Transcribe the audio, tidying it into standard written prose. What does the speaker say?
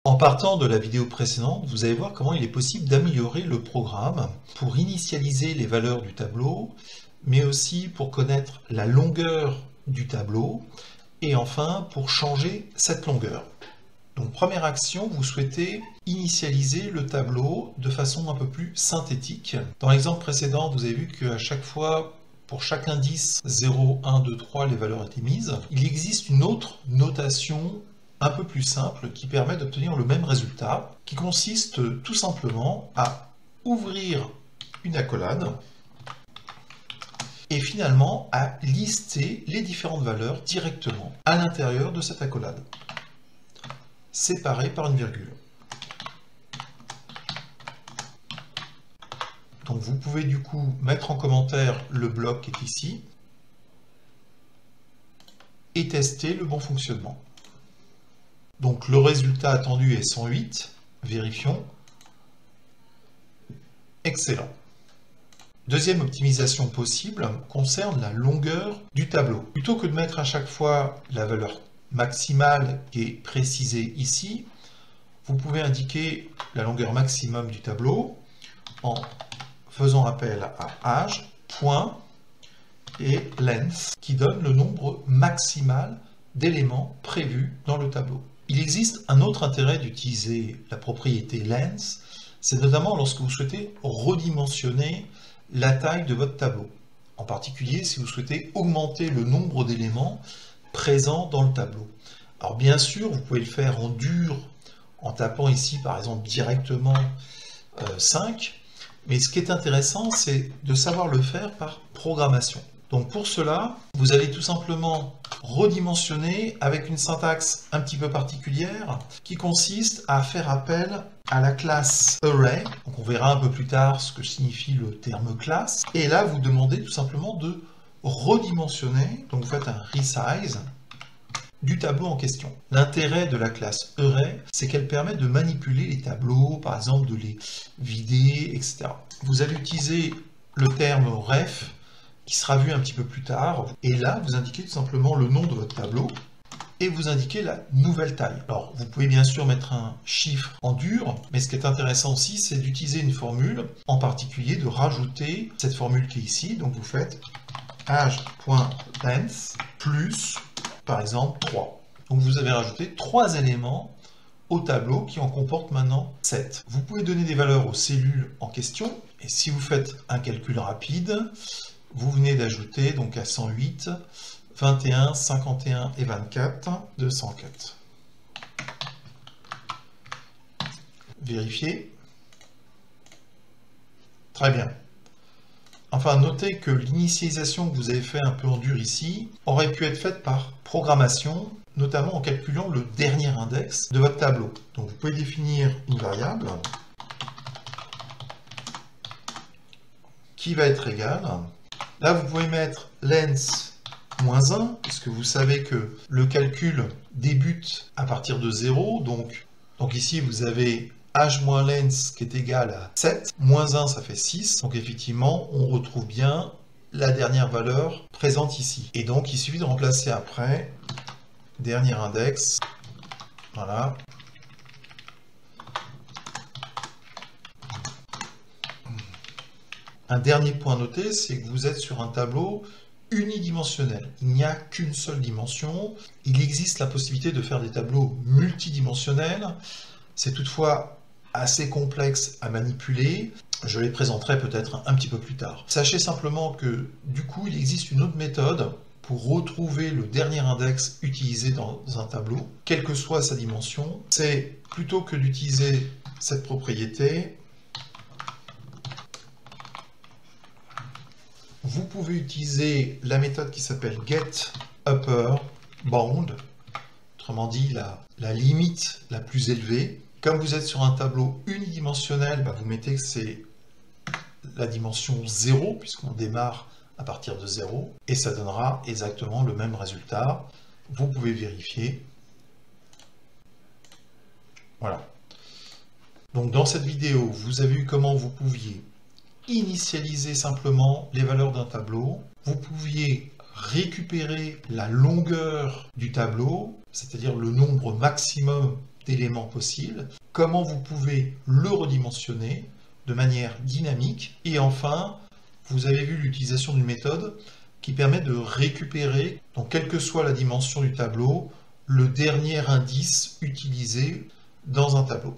En partant de la vidéo précédente, vous allez voir comment il est possible d'améliorer le programme pour initialiser les valeurs du tableau, mais aussi pour connaître la longueur du tableau, et enfin pour changer cette longueur. Donc première action, vous souhaitez initialiser le tableau de façon un peu plus synthétique. Dans l'exemple précédent, vous avez vu qu'à chaque fois, pour chaque indice 0, 1, 2, 3, les valeurs étaient mises. Il existe une autre notation un peu plus simple qui permet d'obtenir le même résultat, qui consiste tout simplement à ouvrir une accolade et finalement à lister les différentes valeurs directement à l'intérieur de cette accolade, séparées par une virgule. Donc vous pouvez du coup mettre en commentaire le bloc qui est ici et tester le bon fonctionnement. Donc le résultat attendu est 108, vérifions. Excellent. Deuxième optimisation possible concerne la longueur du tableau. Plutôt que de mettre à chaque fois la valeur maximale qui est précisée ici, vous pouvez indiquer la longueur maximum du tableau en faisant appel à age, point et length, qui donne le nombre maximal d'éléments prévus dans le tableau. Il existe un autre intérêt d'utiliser la propriété length, c'est notamment lorsque vous souhaitez redimensionner la taille de votre tableau. En particulier si vous souhaitez augmenter le nombre d'éléments présents dans le tableau. Alors bien sûr, vous pouvez le faire en dur, en tapant ici par exemple directement 5, mais ce qui est intéressant, c'est de savoir le faire par programmation. Donc pour cela, vous allez tout simplement redimensionner avec une syntaxe un petit peu particulière qui consiste à faire appel à la classe array. Donc on verra un peu plus tard ce que signifie le terme classe. Et là, vous demandez tout simplement de redimensionner. Donc vous faites un resize du tableau en question. L'intérêt de la classe array, c'est qu'elle permet de manipuler les tableaux, par exemple de les vider, etc. Vous allez utiliser le terme ref, qui sera vu un petit peu plus tard. Et là, vous indiquez tout simplement le nom de votre tableau et vous indiquez la nouvelle taille. Alors, vous pouvez bien sûr mettre un chiffre en dur, mais ce qui est intéressant aussi, c'est d'utiliser une formule, en particulier de rajouter cette formule qui est ici. Donc, vous faites age.length plus, par exemple, 3. Donc, vous avez rajouté 3 éléments au tableau qui en comporte maintenant 7. Vous pouvez donner des valeurs aux cellules en question, et si vous faites un calcul rapide, vous venez d'ajouter donc à 108, 21, 51 et 24, 204. Vérifiez. Très bien. Enfin, notez que l'initialisation que vous avez fait un peu en dur ici aurait pu être faite par programmation, notamment en calculant le dernier index de votre tableau. Donc vous pouvez définir une variable qui va être égale. Là, vous pouvez mettre length moins 1, puisque vous savez que le calcul débute à partir de 0. Donc ici, vous avez age moins length qui est égal à 7. Moins 1, ça fait 6. Donc effectivement, on retrouve bien la dernière valeur présente ici. Et donc, il suffit de remplacer après dernier index. Voilà. Un dernier point noté, c'est que vous êtes sur un tableau unidimensionnel. Il n'y a qu'une seule dimension. Il existe la possibilité de faire des tableaux multidimensionnels. C'est toutefois assez complexe à manipuler. Je les présenterai peut-être un petit peu plus tard. Sachez simplement que du coup, il existe une autre méthode pour retrouver le dernier index utilisé dans un tableau, quelle que soit sa dimension. C'est plutôt que d'utiliser cette propriété, vous pouvez utiliser la méthode qui s'appelle getUpperBound, autrement dit la limite la plus élevée. Comme vous êtes sur un tableau unidimensionnel, vous mettez que c'est la dimension 0, puisqu'on démarre à partir de 0, et ça donnera exactement le même résultat. Vous pouvez vérifier. Voilà. Donc dans cette vidéo, vous avez vu comment vous pouviez initialiser simplement les valeurs d'un tableau. Vous pouviez récupérer la longueur du tableau, c'est-à-dire le nombre maximum d'éléments possibles, comment vous pouvez le redimensionner de manière dynamique, et enfin, vous avez vu l'utilisation d'une méthode qui permet de récupérer, donc quelle que soit la dimension du tableau, le dernier indice utilisé dans un tableau.